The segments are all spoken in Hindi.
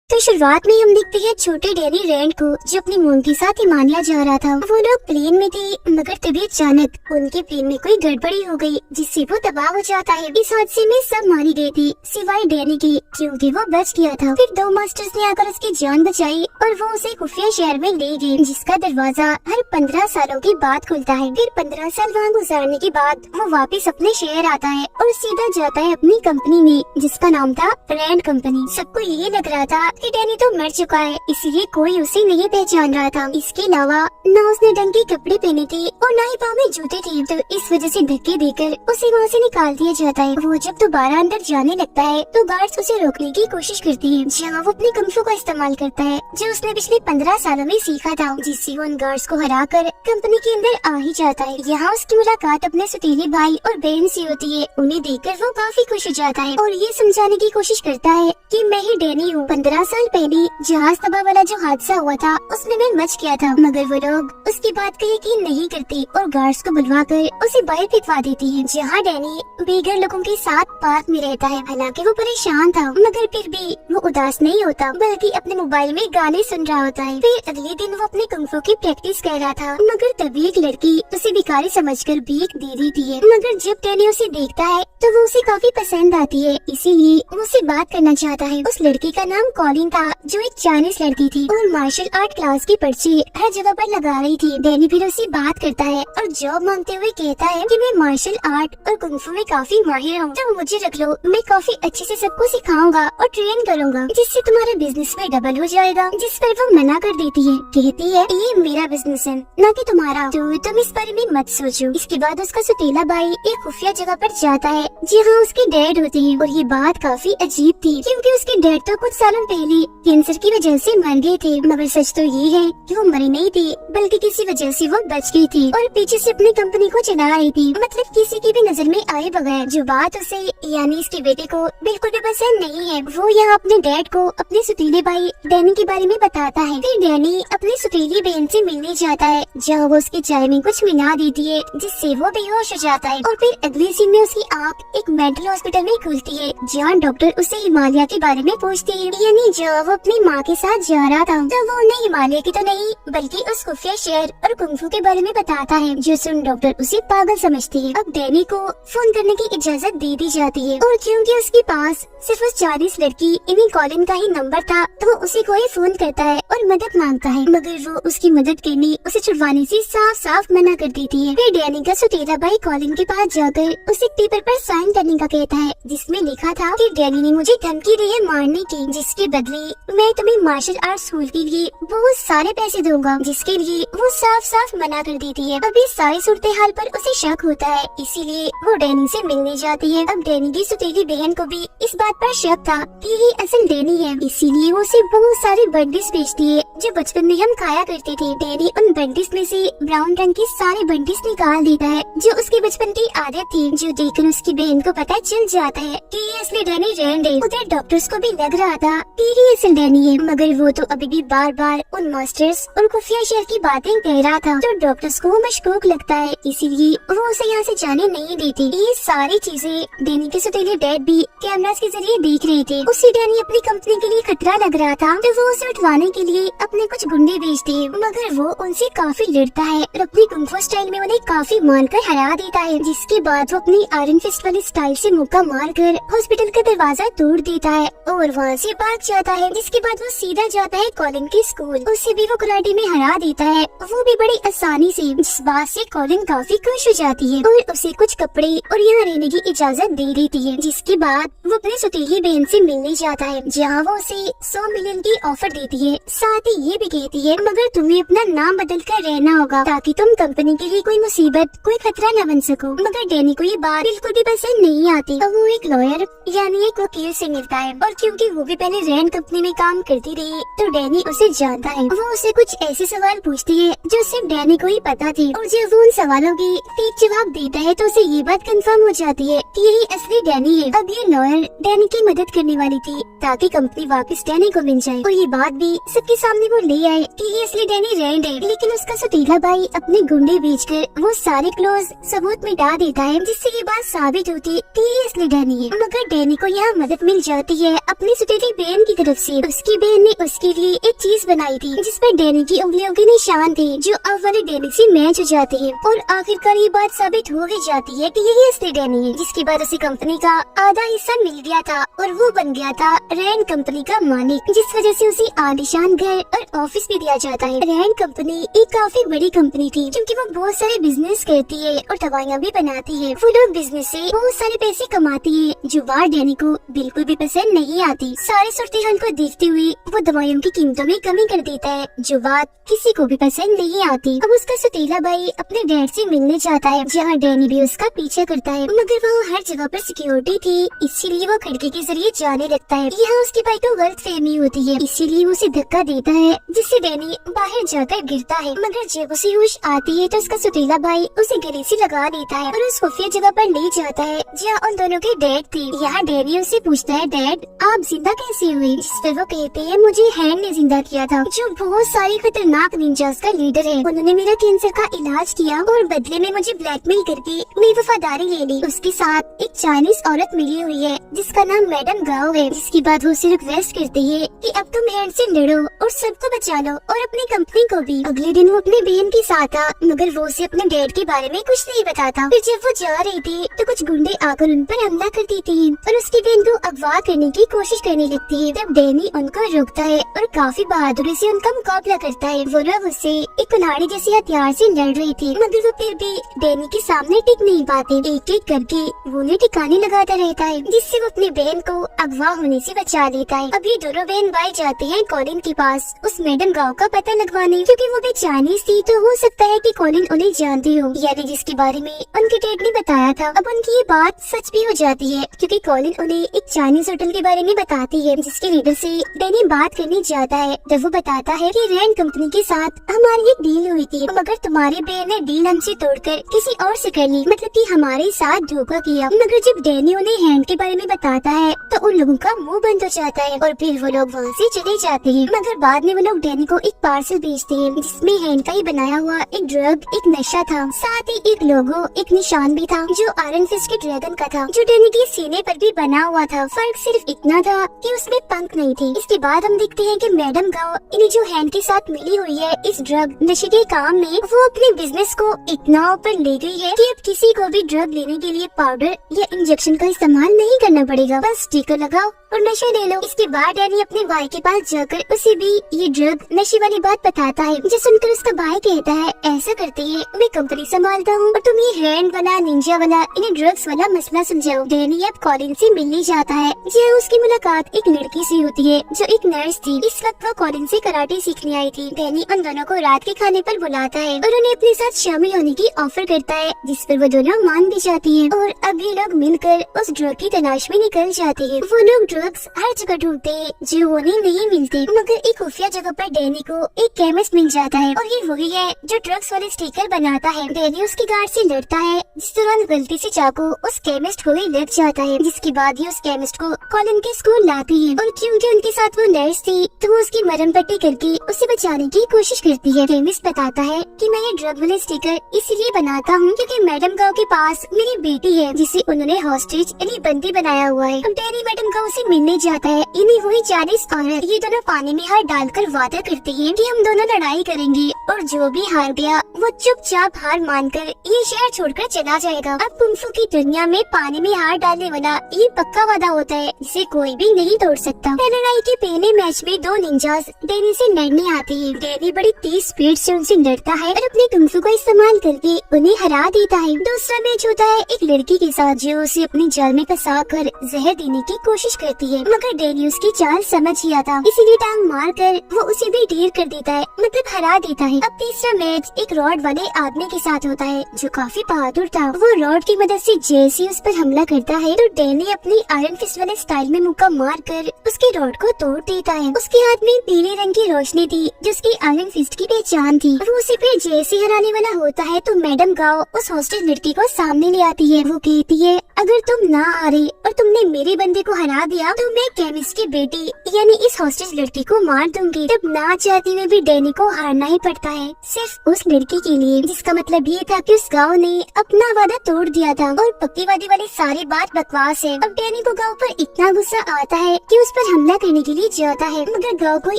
तो शुरुआत में हम देखते हैं छोटे डैनी रैंड को, जो अपनी मोम के साथ ही मानिया जा रहा था। वो लोग प्लेन में थे, मगर तभी अचानक उनके प्लेन में कोई गड़बड़ी हो गई, जिससे वो तबाह हो जाता है। इस हादसे में सब मारी गए थे सिवाय डैनी के, क्योंकि वो बच गया था। फिर दो मास्टर्स ने आकर उसकी जान बचाई और वो उसे खुफिया शहर में ले गए, जिसका दरवाजा हर 15 सालों के बाद खुलता है। फिर 15 साल वहाँ गुजारने के बाद वो वापस अपने शहर आता है और सीधा जाता है अपनी कंपनी में, जिसका नाम था रैंड कंपनी। सबको ये लग रहा था कि डैनी तो मर चुका है, इसलिए कोई उसे नहीं पहचान रहा था। इसके अलावा न उसने ढंग के कपड़े पहने थे और न ही पाँव में जूते थे, तो इस वजह से धक्के देकर उसे वहाँ से निकाल दिया जाता है। वो जब दोबारा अंदर जाने लगता है तो गार्ड्स उसे रोकने की कोशिश करती है, जहाँ वो अपनी कुंफू का इस्तेमाल करता है, जो उसने पिछले 15 सालों में सीखा था, जिससे वो उन गार्ड्स को हरा कर कंपनी के अंदर आ ही जाता है। यहाँ उसकी मुलाकात अपने सतीले भाई और बहन से होती है। उन्हें देखकर वो काफी खुश हो जाता है और ये समझाने की कोशिश करता है कि मैं ही डैनी हूँ। 15 साल पहले जहाज तबाह वाला जो हादसा हुआ था उसमें मैं मच गया था, मगर वो लोग उसकी बात का यकीन नहीं करते और गार्ड्स को बुलवा कर उसे बाहर फेंकवा देती है, जहाँ डैनी बेघर लोगों के साथ पार्क में रहता है। हालांकि वो परेशान था, मगर फिर भी वो उदास नहीं होता, बल्कि अपने मोबाइल में गाने सुन रहा होता है। फिर अगले दिन वो अपने कुंफू की प्रैक्टिस कर रहा था, मगर तभी एक लड़की उसे भिखारी समझकर भीख दे देती है। मगर जब डैनी उसे देखता है तो वो उसे काफी पसंद आती है, इसीलिए वो उससे बात करना चाहता है। उस लड़की का नाम कॉलिन था, जो एक चाइनीज लड़की थी और मार्शल आर्ट क्लास के पर्चे हर जगह पर लगा रही थी। डैनी फिर उससे बात करता है और जॉब मांगते हुए कहता है कि मैं मार्शल आर्ट और कुंफू में काफी माहिर हूँ, तो मुझे रख लो, मैं काफी अच्छे से सबको सिखाऊंगा और ट्रेन करूंगा, जिससे तुम्हारा बिजनेस में डबल हो जाएगा। जिस पर वो मना कर देती है, कहती है ये मेरा बिजनेस है, न कि तुम्हारा, तो तुम इस बारे में मत सोचो। इसके बाद उसका सुतीला भाई एक खुफिया जगह पर जाता है, जहाँ उसके डैड होते हैं, और ये बात काफी अजीब थी, क्योंकि उसके डैड तो कुछ सालों पहले कैंसर की वजह से मर गए थे। मगर सच तो ये है कि वो मरी नहीं थी, बल्कि किसी वजह से वो बच गई थी और पीछे से अपनी कंपनी को चला रही थी, मतलब किसी की भी नजर में आए बगैर। जो बात उसे यानी इसके बेटे को बिल्कुल भी पसंद नहीं है। वो यहाँ अपने डैड को अपने सुतीले भाई डैनी के बारे में बताता है। फिर डैनी अपनी सुतीली बहन से मिलने जाता है, जहाँ वो उसके चाय में कुछ मिला देती है, जिससे वो बेहोश हो जाता है। और फिर अगले सीन में उसकी आँख एक मेंटल हॉस्पिटल में खुलती है, जहाँ डॉक्टर उसे हिमालय के बारे में पूछती है, यानी जब वो अपनी माँ के साथ जा रहा था तो वो उन्हें हिमालय की तो नहीं बल्कि उस खुफिया शहर और कुंफू के बारे में बताता है, जो सुन डॉक्टर उसे पागल समझती है। अब डैनी को फोन करने की इजाजत दे दी जाती है, और क्योंकि उसके पास सिर्फ उस चाइनीज लड़की इन्हीं कॉलिन का ही नंबर था, तो वो उसे कोई फोन करता है और मदद मांगता है, मगर वो उसकी मदद करने उसे छुड़वाने से साफ साफ मना कर देती है। फिर डैनी का सुतीला भाई कॉलिन के पास जाकर उसे पेपर पर साइन करने का कहता है, जिसमें लिखा था कि डैनी ने मुझे धमकी दी है मारने की, जिसके बदले मैं तुम्हें मार्शल आर्ट स्कूल के लिए बहुत सारे पैसे दूंगा, जिसके लिए वो साफ साफ मना कर देती है। अब इस सारी सूरत हाल पर उसे शक होता है, इसीलिए वो डैनी से मिलने जाती है। अब डैनी की सुतीली बहन को भी इस बात पर शक था कि ये असल डैनी है, इसीलिए वो उसे बहुत सारे बंडिस बेचती है, जो बचपन में हम खाया करते थे। डैनी उन बंडिस में से ब्राउन रंग के सारे बंडिस निकाल देता है, जो उसके बचपन की आदत थी, जो देखकर उसकी बहन को पता चल जाता है कि ये असली डैनी रैंड है। उधर डॉक्टर्स को भी लग रहा था कि ये असल डैनी है, मगर वो तो अभी भी बार बार उन मास्टर्स और खुफिया शहर की बातें कह रहा था, जो डॉक्टर्स को मशकूक लगता है, इसीलिए वो उसे यहाँ से जाने नहीं देती। ये सारी चीजें डैनी के सुतीले डैड भी कैमरास के जरिए देख रहे थे। उसे डैनी अपनी कंपनी के लिए खतरा लग रहा था, तो वो उसे उठवाने के लिए अपने कुछ गुंडे भेजते हैं, मगर वो उनसे काफी लड़ता है और अपनी कुंफू स्टाइल में उन्हें काफी मारकर हरा देता है। जिसके बाद वो अपनी आयरन फिस्ट वाली स्टाइल से मुक्का मारकर हॉस्पिटल का दरवाजा तोड़ देता है और वहाँ से भाग जाता है। जिसके बाद वो सीधा जाता है कॉलिन के स्कूल, उसे भी वो कराटे में हरा देता है, वो भी बड़ी आसानी से, जिस बात से कॉलिन काफी खुश हो जाती है और उसे कुछ कपड़े और यहाँ रहने की इजाजत दे देती है। जिसके बाद वो अपनी सुतीली बहन से मिलने जाता है, जहाँ वो उसे 100 मिलियन की ऑफर देती है, साथ ही ये भी कहती है मगर तुम्हें अपना नाम बदल कर रहना होगा, ताकि तुम कंपनी के लिए कोई मुसीबत कोई खतरा न बन सको। मगर डैनी को ये बात बिल्कुल भी पसंद नहीं आती। अब वो एक लॉयर यानी एक वकील से मिलता है, और क्योंकि वो भी पहले रैंड कंपनी में काम करती रही, तो डैनी उसे जानता है। वो उसे कुछ ऐसे सवाल पूछती है जो सिर्फ डैनी को ही पता थी, और जब वो उन सवालों की ठीक जवाब देता है तो उसे ये बात कंफर्म हो जाती है कि यही असली डैनी है। अब ये लॉयर डैनी की मदद करने वाली थी, ताकि कंपनी वापस डैनी को मिल जाए, और ये बात भी सबके सामने वो ले आए कि ये असली डैनी रैंड है। लेकिन उसका सुतीला भाई अपने गुंडे बेचकर वो सारे क्लोज सबूत मिटा देता है, जिससे ये बात साबित होती कि ये असली डैनी है। मगर डैनी को यहाँ मदद मिल जाती है अपनी सुतीली बहन की तरफ से उसकी बहन ने उसके लिए एक चीज बनाई थी जिस पर डैनी की उंगलियों के निशान थे जो अब वाले डैनी से मैच हो जाते हैं। और आखिरकार ये बात साबित हो ही जाती है कि यही असली डैनी है, जिसके बाद उसे कंपनी का आधा हिस्सा मिल गया था और वो बन गया था रैंड कंपनी का मालिक, जिस वजह से उसे आलीशान घर और ऑफिस भी दिया जाता है। रैंड कंपनी एक काफी बड़ी कंपनी थी क्योंकि वो बहुत सारे बिजनेस करती है और दवाइयाँ भी बनाती है। वो लोग बिजनेस से बहुत सारे पैसे कमाती है जो बात डैनी को बिल्कुल भी पसंद नहीं आती। सारे सूरत-ए-हाल को देखते हुए वो दवाइयों की कीमतों में कमी कर देता है जो बात किसी को भी पसंद नहीं आती। अब उसका सतीला भाई अपने डैड से मिलने चाहता है जहाँ डैनी भी उसका पीछा करता है, मगर वो हर जगह पर सिक्योरिटी थी इसीलिए वो खिड़की के जरिए जाने लगता है। यहाँ उसके भाई को गलतफहमी होती है इसीलिए वो उसे धक्का देता है जिससे डैनी बाहर जाकर गिरता है, मगर जब उसे होश आती है तो उसका सतीला भाई उसे गले से लगा देता है और उस खुफिया जगह पर ले जाता है जहाँ उन दोनों के डैड थे। यहाँ डैनी उससे पूछता है, डैड आप जिंदा कैसे हुए? जिस पर वो कहते हैं, मुझे हैन ने जिंदा किया था जो बहुत सारे खतरनाक निंजास का लीडर है। उन्होंने मेरा कैंसर का इलाज किया और बदले में मुझे ब्लैकमेल करके मेरी वफादारी ले ली। उसके साथ एक चाइनीज औरत मिली हुई है जिसका नाम मैडम गाओ है, जिसके बाद वो उसे रिक्वेस्ट करते हैं कि अब तुम हैन से लड़ो और सबको बचा लो और अपनी कंपनी को भी। अगले दिन वो अपनी बहन के साथ था मगर वो उसे अपने डैड के बारे में कुछ नहीं बताता। फिर जब वो जा रही थी तो कुछ गुंडे आकर उन पर हमला कर देते हैं और उसकी बहन को अगवा करने की कोशिश करने लगती है। तब डैनी उनको रोकता है और काफी बहादुरी से उनका मुकाबला करता है। वो लोग उससे एक कुल्हाड़ी जैसे हथियार से लड़ रही थी मगर वो फिर भी डैनी के सामने टिक नहीं पाते। एक एक करके वो उन्हें ठिकाने लगाता रहता है जिससे वो अपनी बहन को अगवा होने से बचा लेता है। अब ये दोनों बहन भाई जाते हैं कॉलिन के पास उस मैडम गाँव का पता लगवाने, क्योंकि वो भी चाइनीज थी तो हो सकता है कि कॉलिन उन्हें जानती हो, यानी जिसके बारे में उनके डैड ने बताया था। अब उनकी ये बात सच भी हो जाती है क्योंकि कॉलिन उन्हें एक चाइनीज होटल के बारे में बताती है जिसके लीडर से डैनी बात करने जाता है। तब वो बताता है कि रैंड कंपनी के साथ हमारी एक डील हुई थी मगर तुम्हारे बहन ने डील हमसे तोड़कर किसी और से कर ली, मतलब कि हमारे साथ धोखा किया। मगर जब डैनी उन्हें हैंड के बारे में बताता है तो उन लोगों का मुंह बंद हो जाता है और फिर वो लोग वहाँ से चले जाते हैं। मगर बाद में वो लोग डैनी को एक पार्सल भेजते हैं जिसमें हैंड का ही बनाया हुआ एक ड्रग, एक नशा था, साथ ही एक लोगो, एक निशान भी था जो आयरन फिस्ट के ड्रैगन का था जो डैनी के सीने पर भी बना हुआ था। फर्क सिर्फ इतना था कि उसमें पंख नहीं थे। इसके बाद हम देखते हैं कि मैडम गाओ इन्हें जो हैंड के साथ मिली हुई है इस ड्रग नशे के काम में, वो अपने बिजनेस को इतना ऊपर ले गई है कि अब किसी को भी ड्रग लेने के लिए पाउडर या इंजेक्शन का इस्तेमाल नहीं करना पड़ेगा, बस स्टिकर लगाओ और नशा ले लो। इसके बाद डैनी अपने भाई के पास जाकर उसे भी ये ड्रग नशे वाली बात बताता है, जो सुनकर उसका भाई कहता है, ऐसा करते हैं मैं कंपनी संभालता हूँ और तुम ये हैंड वाला, निंजा वाला, इन्हें ड्रग्स वाला मसला समझाओ। डैनी अब कॉलिन से मिलने जाता है जहाँ उसकी मुलाकात एक लड़की से होती है जो एक नर्स थी। इस वक्त वो कॉलिन से कराटे सीखने आई थी। डैनी उन दोनों को रात के खाने पर बुलाता है और उन्हें अपने साथ शामिल होने की ऑफर करता है जिस पर वो दोनों मान भी जाती है और अब ये लोग मिलकर उस ड्रग की तलाश में निकल जाते हैं। वो लोग ड्रग्स हर जगह ढूंढते हैं जो उन्हें नहीं मिलते, मगर एक खुफिया जगह पर डैनी को एक केमिस्ट मिल जाता है और ये वही है जो ड्रग्स वाले स्टिकर बनाता है। डैनी उसकी गार्ड से लड़ता है जिस दौरान गलती से चाकू उस केमिस्ट को ही लग जाता है, जिसके बाद ही उस केमिस्ट को कॉलिन के स्कूल लाती है और क्योंकि उनके साथ वो नर्स थी तो वो उसकी मरहम पट्टी करके उसे बचाने की कोशिश करती है। केमिस्ट बताता है कि मैं ये ड्रग वाले स्टिकर इसलिए बनाता हूँ क्योंकि मैडम गाँव के पास मेरी बेटी है जिसे उन्होंने हॉस्टेज यानी बंदी बनाया हुआ है। डैनी मैडम गाँव से मिलने जाता है। इन्हीं हुई चाइनीज औरत, ये दोनों पानी में हाथ डालकर वादा करते हैं कि हम दोनों लड़ाई करेंगे और जो भी हार गया वो चुपचाप हार मानकर ये शहर छोड़कर चला जाएगा। अब कुंफू की दुनिया में पानी में हाथ डालने वाला ये पक्का वादा होता है जिसे कोई भी नहीं तोड़ सकता। लड़ाई के पहले मैच में दो निंजास डैनी से लड़ने आते हैं। डैनी बड़ी तेज स्पीड से उनसे लड़ता है और अपने कुंफू का इस्तेमाल करके उन्हें हरा देता है। दूसरा मैच होता है एक लड़की के साथ जो उसे अपनी जाल में फंसा कर जहर देने की कोशिश करती है, मगर डैनी उसकी चाल समझ गया था इसीलिए टांग मार कर वो उसे भी ढेर कर देता है, मतलब हरा देता है। अब तीसरा मैच एक रॉड वाले आदमी के साथ होता है जो काफी बहादुर था। वो रॉड की मदद से जैसे उस पर हमला करता है तो डैनी अपनी आयरन फिस्ट वाले स्टाइल में मुक्का मार कर उसके रॉड को तोड़ देता है। उसके हाथ में पीले रंग की रोशनी थी जिसकी आयरन फिस्ट की पहचान थी। वो उसे फिर जैसे हराने वाला होता है तो मैडम गाओ उस हॉस्टेज लड़की को सामने ले आती है। वो कहती है, अगर तुम ना हारे और तुमने मेरे बंदे को हरा दिया तो मैं केमिस्ट की बेटी यानी इस हॉस्टेज लड़की को मार दूंगी। तब ना चाहते हुए भी डैनी को हारना ही पड़ता है सिर्फ उस लड़की के लिए, जिसका मतलब ये था कि उस गाँव ने अपना वादा तोड़ दिया था और पक्की वादी वाली सारी बात बकवास है। अब डैनी को गाँव पर इतना गुस्सा आता है कि उस पर पर हमला करने के लिए जाता है, मगर गाओ कोई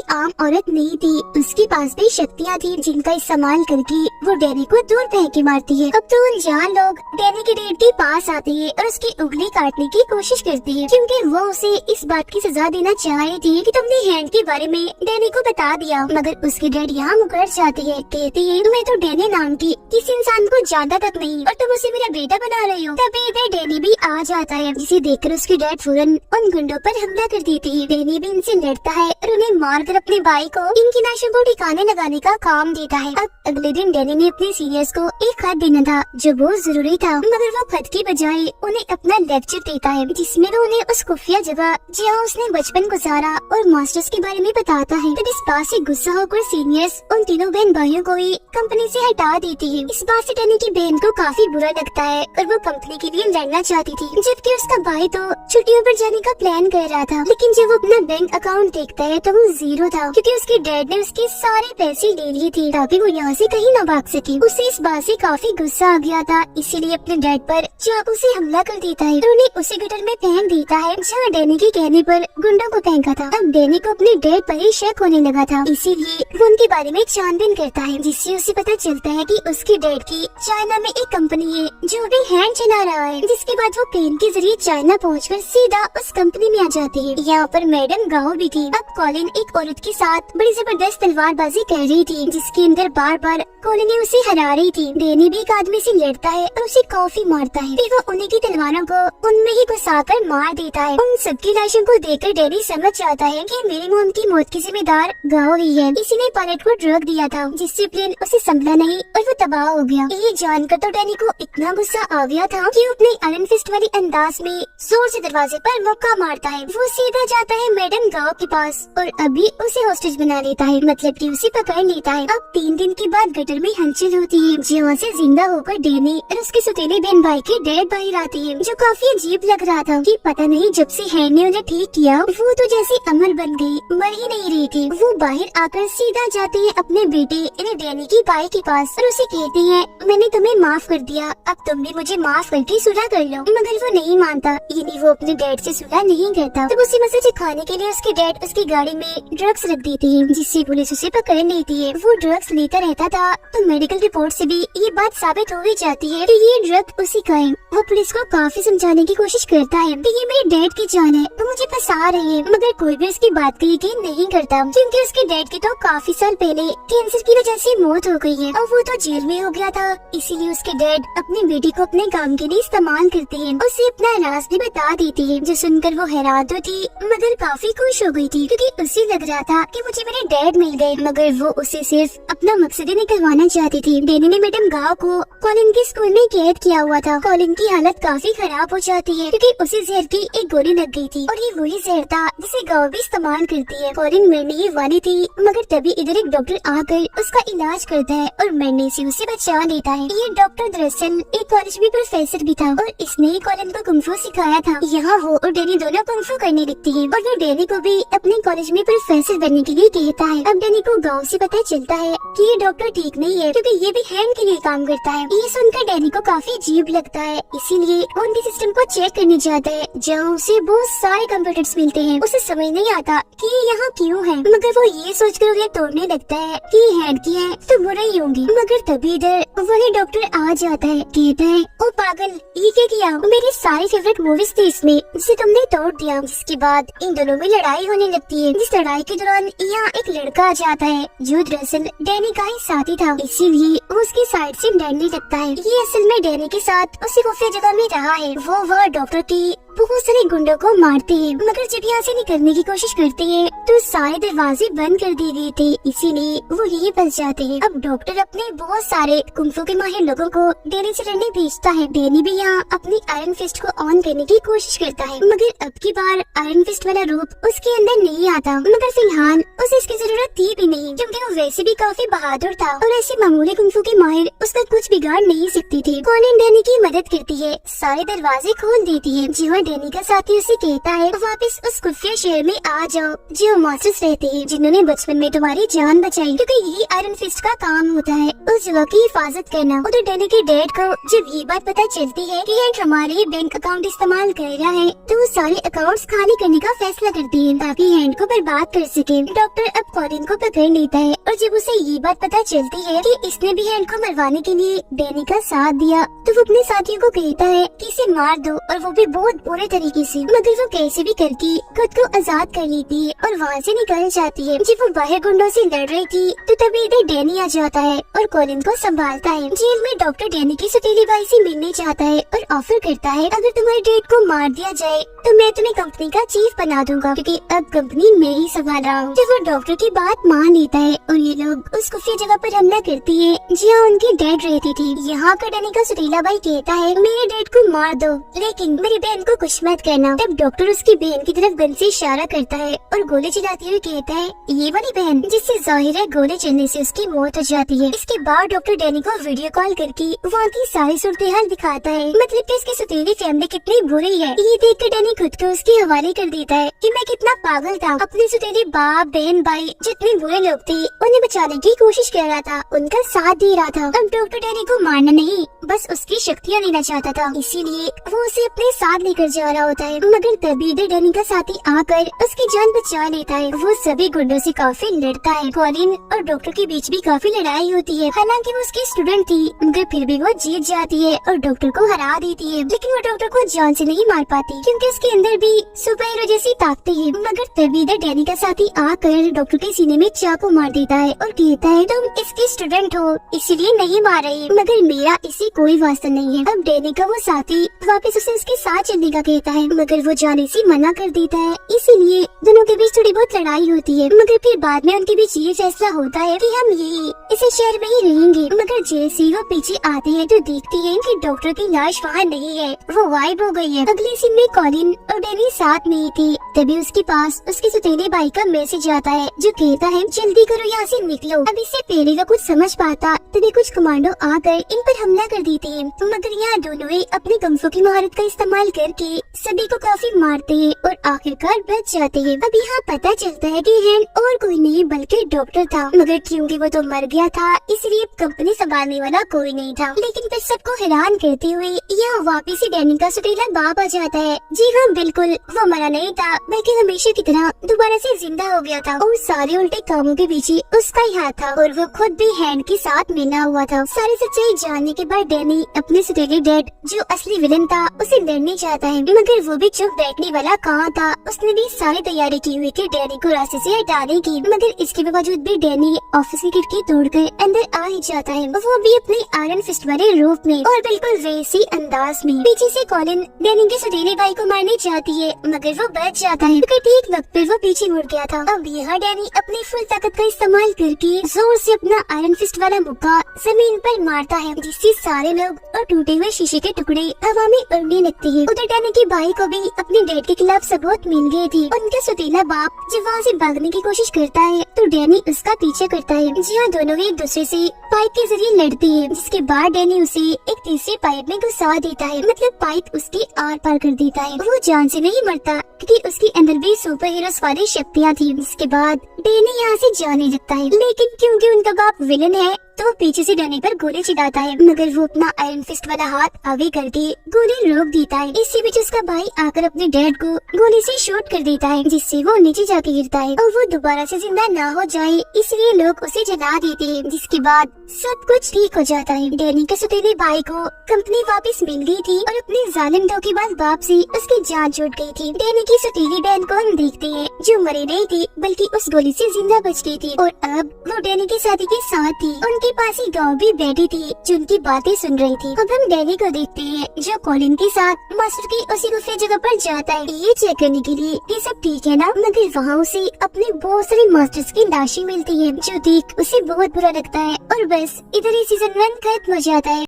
आम औरत नहीं थी, उसके पास भी शक्तियाँ थी जिनका इस्तेमाल करके वो डैनी को दूर फेंक के मारती है। अब तो अनजान लोग डैनी के डेड के पास आते हैं और उसकी उंगली काटने की कोशिश करते हैं, क्योंकि वो उसे इस बात की सजा देना चाह रही थी कि तुमने हैंड के बारे में डैनी को बता दिया। मगर उसके डैड यहाँ मुकर जाते हैं, कहते हैं तुम्हें तो डैनी नाम की किसी इंसान को जानता तक नहीं और तुम उसे मेरा बेटा बना रहे हो। तभी इधर डैनी भी आ जाता है, जिसे देखकर उसके डैड फौरन उन गुंडों पर हमला कर देते हैं। डैनी भी इनसे लड़ता है और उन्हें मारकर अपने भाई को इनकी नाशों को ठिकाने लगाने का काम देता है। अब अगले दिन डैनी ने अपने सीनियर्स को एक खत देना था जो बहुत जरूरी था, मगर वो खत की बजाय उन्हें अपना लेक्चर देता है, जिसमें वो उन्हें उस खुफिया जगह जहाँ उसने बचपन गुजारा और मास्टर्स के बारे में बताता है। तब इस बात से गुस्सा होकर सीनियर्स उन तीनों बहन भाइयों को ही कंपनी से हटा देती है। इस बात से डैनी की बहन को काफी बुरा लगता है और वो कंपनी के लिए लड़ना चाहती थी, जबकि उसका भाई तो छुट्टियों पर जाने का प्लान कर रहा था। लेकिन जब वो अपना बैंक अकाउंट देखता है तो वो जीरो था, क्योंकि उसके डैड ने उसके सारे पैसे ले लिए थे ताकि वो यहाँ से कहीं न भाग सके। उसे इस बात से काफी गुस्सा आ गया था, इसीलिए अपने डैड पर चाकू से हमला कर देता है और उन्हें उसी गटर में फेंक देता है जहाँ डैनी के कहने पर गुंडों को फेंका था। अब डैनी को अपने डैड पर ही शक होने लगा था, इसीलिए वो उनके बारे में छानबीन करता है, जिससे उसे पता चलता है कि उसके डैड की चाइना में एक कंपनी है जो भी हैंड चला रहा है। जिसके बाद वो प्लेन के जरिए चाइना पहुंचकर सीधा उस कंपनी में आ जाती है। यहाँ पर मैडम गाओ भी थी। अब कॉलिन एक औरत के साथ बड़ी जबरदस्त तलवारबाजी कर रही थी, जिसके अंदर बार बार कॉलिन ने उसे हरा रही थी। डैनी भी एक आदमी से लड़ता है और उसे काफी मारता है, फिर वो उन्हीं की तलवारों को उनमें ही घुसाकर मार देता है। उन सबकी लाशों को देखकर डैनी समझ जाता है कि मेरी मॉम की मौत की जिम्मेदार गाओ ही है। इसी ने पायलट को ड्रग दिया था, जिससे प्लेन उसे संभला नहीं और वो तबाह हो गया। ये जानकर तो डैनी को इतना गुस्सा आ गया था कि वो अपने आयरन फिस्ट वाली अंदाज में जोर से दरवाजे पर मुक्का मारता है। वो सीधा जाता है मैडम गाओ के पास और अभी उसे हॉस्टेज बना लेता है, मतलब कि उसे पकड़ लेता है। अब 3 दिन के बाद गटर में हलचल होती है, जहाँ से जिंदा होकर डैनी और उसके सौतेले बहन भाई के डैड बाहर आते हैं, जो काफी अजीब लग रहा था कि पता नहीं जब से हैंड ने उन्हें ठीक किया वो तो जैसे अमर बन गई, मर ही नहीं रही थी। वो बाहर आकर सीधा जाते हैं अपने बेटे यानी डैनी की भाई के पास और उसे कहते हैं मैंने तुम्हें माफ कर दिया, अब तुम भी मुझे माफ करके सुलह कर लो। मगर वो नहीं मानता, यानी वो अपने डैड से सुलह नहीं करता। तब उसी मजे खाने के लिए उसके डैड उसकी गाड़ी में ड्रग्स रख देते हैं, जिससे पुलिस उसे पकड़ लेती है। वो ड्रग्स लेता रहता था तो मेडिकल रिपोर्ट से भी ये बात साबित हो ही जाती है कि ये ड्रग उसी का है। वो पुलिस को काफी समझाने की कोशिश करता है कि ये मेरे डैड की जान है, वो मुझे फंसा रही है, मगर कोई भी उसकी बात का यकीन नहीं करता, क्योंकि उसके डैड की तो काफी साल पहले कैंसर की वजह से मौत हो गई है और वो तो जेल में हो गया था। इसीलिए उसके डैड अपनी बेटी को अपने काम के लिए इस्तेमाल करते हैं, उसे अपना राज भी बता देती है, जो सुनकर वो हैरान तो थी मगर काफी खुश हो गई थी, क्योंकि उसे लग रहा था कि मुझे मेरे डैड मिल गए। मगर वो उसे सिर्फ अपना मकसद ही निकलवाना चाहती थी। डैनी ने मैडम गाओ को कॉलिन के स्कूल में कैद किया हुआ था। कॉलिन की हालत काफी खराब हो जाती है, क्योंकि उसे जहर की एक गोली लग गई थी और ये वही जहर था जिसे गाओ भी इस्तेमाल करती है। कॉलिन मरने ही वाली थी, मगर तभी इधर एक डॉक्टर आकर उसका इलाज करता है और मरने से उसे बचा लेता है। ये डॉक्टर दरअसल एक कॉलेज में प्रोफेसर भी था और इसने ही कॉलिन को कुंग फू सिखाया था। यहाँ वो और डैनी दोनों कुंग फू करने लगती है और वो डैनी को भी अपने कॉलेज में प्रोफेसर बनने के लिए कहता है। अब डैनी को गाँव से पता चलता है कि ये डॉक्टर ठीक नहीं है, क्योंकि ये भी हैंड के लिए काम करता है। ये सुनकर डैनी को काफी अजीब लगता है, इसीलिए उनके सिस्टम को चेक करने जाता है, जहाँ उसे बहुत सारे कंप्यूटर्स मिलते हैं। उसे समझ नहीं आता कि ये यहाँ क्यों है, मगर वो ये सोचकर उन्हें तोड़ने लगता है कि ये हैंड की है तो बुरा ही होंगी। मगर तभी इधर वही डॉक्टर आ जाता है, कहता है ओ पागल, ये क्या किया, मेरी सारी फेवरेट मूवीज थी इसमें, जिसे तुमने तोड़ दिया। जिसके बाद इन दोनों में लड़ाई होने लगती है। जिस लड़ाई के दौरान यहाँ एक लड़का आ जाता है जो दरअसल डैनी का ही साथी था, इसीलिए वो उसकी साइड से डरने लगता है। ये असल में डैनी के साथ उसी खुफिया जगह में रहा है। वो वह डॉक्टर की बहुत सारे गुंडों को मारते हैं, मगर जब यहाँ से निकलने की कोशिश करते हैं तो सारे दरवाजे बंद कर दिए गए थे, इसीलिए वो यही फंस जाते हैं। अब डॉक्टर अपने बहुत सारे कुंग फू के माहिर लोगों को डैनी से लड़ने भेजता है। डैनी भी यहाँ अपनी आयरन फिस्ट को ऑन करने की कोशिश करता है, मगर अब की बार आयरन फिस्ट वाला रूप उसके अंदर नहीं आता। मगर फिलहाल उसे इसकी जरूरत थी भी नहीं, क्योंकि वो वैसे भी काफी बहादुर था और ऐसी मामूली कुंफू की माहिर उसका कुछ बिगाड़ नहीं सकती थी। कॉलिन डैनी की मदद करती है, सारे दरवाजे खोल देती है। जी हाँ, डैनी का साथी उसे कहता है वापस उस खुफिया शहर में आ जाओ जो मॉन्स्टर्स रहते हैं, जिन्होंने बचपन में तुम्हारी जान बचाई, क्योंकि यही आयरन फिस्ट का काम होता है, उस जगह की हिफाजत करना। उधर डैनी के डैड को जब ये बात पता चलती है कि हैंक हमारे बैंक अकाउंट इस्तेमाल कर रहा है, तो वो सारे अकाउंट्स खाली करने का फैसला करती है ताकि हैंक को बर्बाद कर सके। डॉक्टर अब कॉलिन को पकड़ लेता है और जब उसे ये बात पता चलती है कि इसने भी हैंक को मरवाने के लिए डैनी का साथ दिया, तो वो अपने साथियों को कहता है कि इसे मार दो, और वो भी बहुत बुरे तरीके से। मगर वो कैसे भी करके खुद को आजाद कर लेती है और वहाँ से निकल जाती है। जब वो बाहर गुंडों से लड़ रही थी तो तभी इधर डैनी आ जाता है और कॉलिन को संभालता है। जेल में डॉक्टर डैनी की सौतेली भाई से मिलने जाता है और ऑफर करता है अगर तुम्हारे डैड को मार दिया जाए तो मैं तुम्हें कंपनी का चीफ बना दूंगा, क्योंकि अब कंपनी मैं ही संभाल रहा हूँ। जब वो डॉक्टर की बात मान लेता है और ये लोग उस खुफिया जगह पर हमला करती है जहाँ उनकी डैड रहती थी। यहाँ का डैनी का सौतेला भाई कहता है मेरे डैड को मार दो, लेकिन मेरी बहन को कुछ मत करना। तब डॉक्टर उसकी बहन की तरफ गन से इशारा करता है और गोली चलाते हुए कहता है ये वाली बहन, जिससे जाहिर है गोली चलने से उसकी मौत हो जाती है। इसके बाद डॉक्टर डैनी को वीडियो कॉल करके वहाँ की सारी सूरत हाल दिखाता है, मतलब कि उसकी सौतेली फैमिली कितनी बुरी है। ये देख कर डैनी खुद को उसके हवाले कर देता है कि मैं कितना पागल था, अपने सौतेले बाप बहन भाई जितने बुरे लोग थे उन्हें बचाने की कोशिश कर रहा था, उनका साथ दे रहा था। अब डॉक्टर डैनी को मारना नहीं, बस उसकी शक्तियाँ लेना चाहता था, इसीलिए वो उसे अपने साथ लेकर जा रहा होता है। मगर तभी इधर डैनी का साथी आकर उसकी जान बचा लेता है। वो सभी गुंडों से काफी लड़ता है। कॉलिन और डॉक्टर के बीच भी काफी लड़ाई होती है। हालांकि वो उसकी स्टूडेंट थी, मगर फिर भी वो जीत जाती है और डॉक्टर को हरा देती है। लेकिन वो डॉक्टर को जान से नहीं मार पाती, क्योंकि उसके अंदर भी सुपर हीरो जैसी ताकतें हैं। मगर तभी इधर डैनी का साथी आकर डॉक्टर के सीने में चाकू मार देता है और कहता है तुम इसकी स्टूडेंट हो इसीलिए नहीं मार रही, मगर मेरा इसी कोई वास्ता नहीं है। अब डैनी का वो साथी वापस उसे उसके साथ चलने का कहता है, मगर वो जाने से मना कर देता है। इसीलिए दोनों के बीच थोड़ी बहुत लड़ाई होती है, मगर फिर बाद में उनके बीच ये फैसला होता है कि हम यही इसी शहर में ही रहेंगे। मगर जैसे ही वो पीछे आते हैं तो देखती है कि डॉक्टर की लाश वहाँ नहीं है, वो गायब हो गई है। अगले सीन में कॉलिन और डैनी साथ में ही थे। तभी उसके पास उसके सौतेले भाई का मैसेज आता है जो कहता है जल्दी करो यहाँ से निकलो। अब इससे पहले वो कुछ समझ पाता तभी कुछ कमांडो आकर इन पर हमला कर देते हैं, मगर यहाँ दोनों ही अपनी कुंफू की महारत का इस्तेमाल करके सभी को काफी मारते हैं और आखिरकार बच जाते हैं। अब यहाँ पता चलता है कि हैंक और कोई नहीं बल्कि डॉक्टर था, मगर क्योंकि वो तो मर गया था इसलिए कंपनी संभालने वाला कोई नहीं था। लेकिन फिर सबको हैरान करते हुए यहाँ वापिस ही डैनी का सौतेला बाप आ जाता है। जी हाँ, बिल्कुल वो मरा नहीं था, बल्कि हमेशा की तरह दोबारा से जिंदा हो गया था और सारे उल्टे कामों के पीछे उसका ही हाथ था और वो खुद भी हैंक के साथ मिला हुआ था। सारी सच्चाई जानने के बाद डैनी अपने सौतेले डैड जो असली विलन था उसे लड़ने चाहता है, मगर वो भी चुप बैठने वाला कहाँ था। उसने भी सारी तैयारी की हुई थी डैनी को रास्ते से हटाने की, मगर इसके बावजूद भी डैनी ऑफिस की खिड़की तोड़कर अंदर आ ही जाता है, वो भी अपने आयरन फिस्ट वाले रूप में और बिल्कुल वैसी अंदाज में। पीछे से कॉलिन डैनी के सौतेले भाई को मारने चाहती है, मगर वो बच जाता है क्योंकि ठीक वक्त पर वो पीछे मुड़ गया था। अब यहाँ डैनी अपनी फुल ताकत का इस्तेमाल करके जोर से अपना आयरन फिस्ट वाला मुक्का जमीन पर मारता है, जिससे सारे लोग और टूटे हुए शीशे के टुकड़े हवा में उड़ने लगते हैं। उधर डैनी के भाई को भी अपने डैड के खिलाफ सबूत मिल गए थे। उनका सौतेला बाप जब वहाँ से भागने की कोशिश करता है तो डैनी उसका पीछे करता है। जी हाँ, दोनों एक दूसरे से पाइप के जरिए लड़ते हैं, जिसके बाद डैनी उसे एक तीसरे पाइप में घुसा देता है, मतलब पाइप उसके आर पार कर देता है। वो जान से नहीं मरता क्योंकि उसके अंदर भी सुपर हीरोज वाली शक्तियाँ थी। जिसके बाद डैनी यहाँ से जाने लगता है, लेकिन क्योंकि उनका बाप विलन है तो वो पीछे से डैनी पर गोली चलाता है, मगर वो अपना आयरन फिस्ट वाला हाथ आगे करके गोली रोक देता है। इसी बीच उसका भाई आकर अपने डैड को गोली से शूट कर देता है, जिससे वो नीचे जाके गिरता है और वो दोबारा से जिंदा ना हो जाए इसलिए लोग उसे जला देते हैं। जिसके बाद सब कुछ ठीक हो जाता है। डैनी के सौतेले भाई को कंपनी वापस मिल गई थी और अपने जालिम धोखेबाज बाप से उसकी जान छूट गई थी। डैनी की सौतेली बहन को हम देखते हैं जो मरी नहीं थी बल्कि उस गोली से जिंदा बच गई थी और अब वो डैनी के साथी के साथ थी। उनके पास ही गाँव भी बैठी थी जो उनकी बातें सुन रही थी। अब हम डैनी को देखते हैं जो कॉलिन के साथ मास्टर की उसी खुफिया जगह पर जाता है ये चेक करने के लिए कि सब ठीक है ना, मगर वहाँ उसे अपने बहुत सारे मास्टर्स की लाशें मिलती है जो देख उसे बहुत बुरा लगता है और बस इधर ही सीजन 1 खत्म हो जाता है।